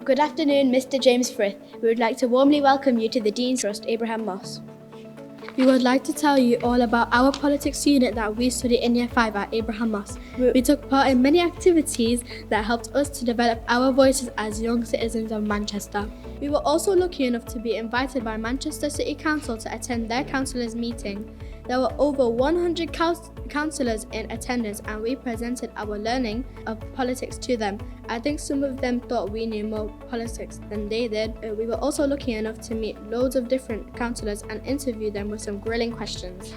Good afternoon, Mr. James Frith. We would like to warmly welcome you to the Dean's Trust, Abraham Moss. We would like to tell you all about our politics unit that we study in Year 5 at Abraham Moss. We took part in many activities that helped us to develop our voices as young citizens of Manchester. We were also lucky enough to be invited by Manchester City Council to attend their councillors' meeting. There were over 100 councillors in attendance and we presented our learning of politics to them. I think some of them thought we knew more politics than they did. We were also lucky enough to meet loads of different councillors and interview them with some grilling questions.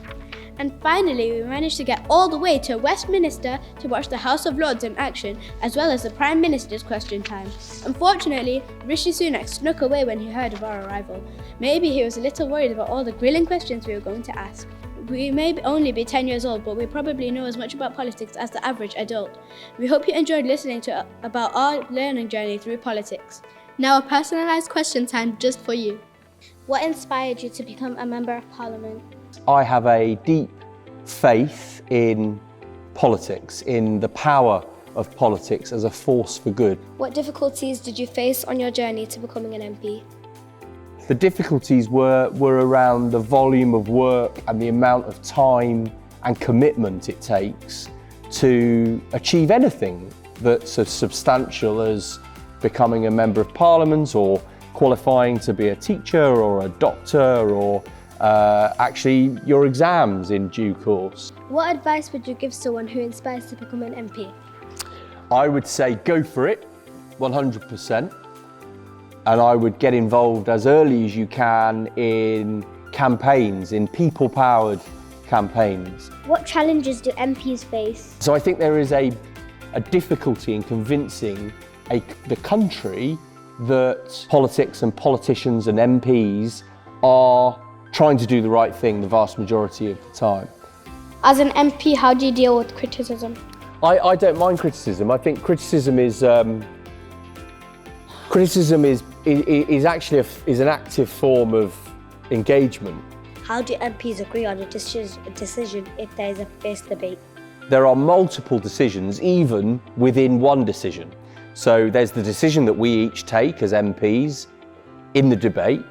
And finally, we managed to get all the way to Westminster to watch the House of Lords in action, as well as the Prime Minister's question time. Unfortunately, Rishi Sunak snuck away when he heard of our arrival. Maybe he was a little worried about all the grilling questions we were going to ask. We may only be 10 years old, but we probably know as much about politics as the average adult. We hope you enjoyed listening to about our learning journey through politics. Now a personalised question time just for you. What inspired you to become a Member of Parliament? I have a deep faith in politics, in the power of politics as a force for good. What difficulties did you face on your journey to becoming an MP? The difficulties were around the volume of work and the amount of time and commitment it takes to achieve anything that's as substantial as becoming a Member of Parliament or qualifying to be a teacher or a doctor or actually your exams in due course. What advice would you give someone who inspires to become an MP? I would say go for it, 100%. And I would get involved as early as you can in campaigns, in people-powered campaigns. What challenges do MPs face? So I think there is a difficulty in convincing the country that politics and politicians and MPs are trying to do the right thing the vast majority of the time. As an MP, how do you deal with criticism? I don't mind criticism. I think criticism is actually an active form of engagement. How do MPs agree on a decision if there is a fierce debate? There are multiple decisions, even within one decision. So there's the decision that we each take as MPs in the debate,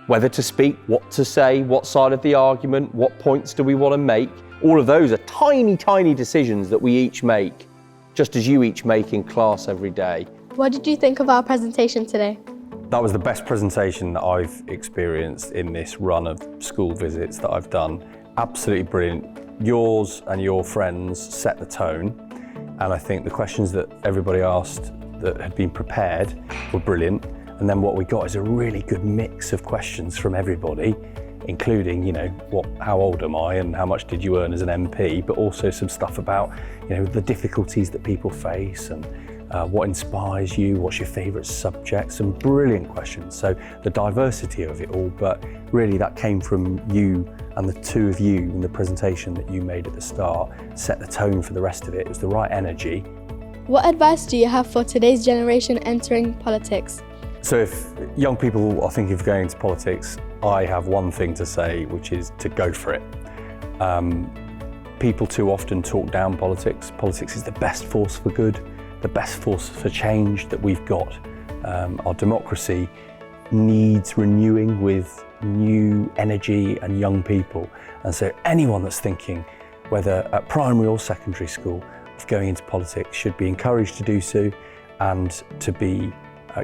whether to speak, what to say, what side of the argument, what points do we want to make. All of those are tiny, tiny decisions that we each make, just as you each make in class every day. What did you think of our presentation today? That was the best presentation that I've experienced in this run of school visits that I've done. Absolutely brilliant. Yours and your friends set the tone, and I think the questions that everybody asked that had been prepared were brilliant. And then what we got is a really good mix of questions from everybody, including, how old am I and how much did you earn as an MP, but also some stuff about, the difficulties that people face and what inspires you, what's your favourite subject, some brilliant questions. So the diversity of it all, but really that came from you and the two of you in the presentation that you made at the start, set the tone for the rest of it. It was the right energy. What advice do you have for today's generation entering politics? So if young people are thinking of going into politics, I have one thing to say, which is to go for it. People too often talk down politics. Politics is the best force for good, the best force for change that we've got. Our democracy needs renewing with new energy and young people. And so anyone that's thinking, whether at primary or secondary school, of going into politics should be encouraged to do so and to be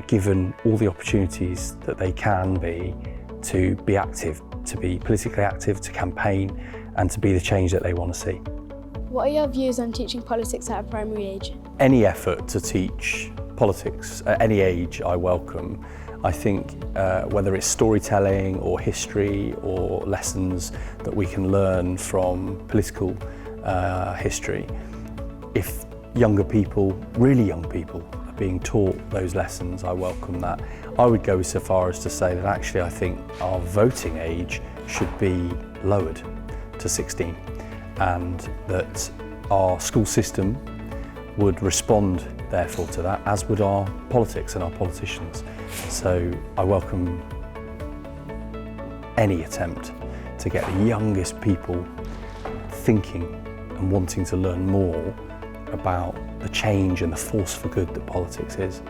given all the opportunities that they can be to be active, to be politically active, to campaign and to be the change that they want to see. What are your views on teaching politics at a primary age? Any effort to teach politics at any age I welcome. I think whether it's storytelling or history or lessons that we can learn from political history, if younger people, really young people, are being taught those lessons, I welcome that. I would go so far as to say that actually I think our voting age should be lowered to 16 and that our school system would respond therefore to that, as would our politics and our politicians. So I welcome any attempt to get the youngest people thinking and wanting to learn more about the change and the force for good that politics is.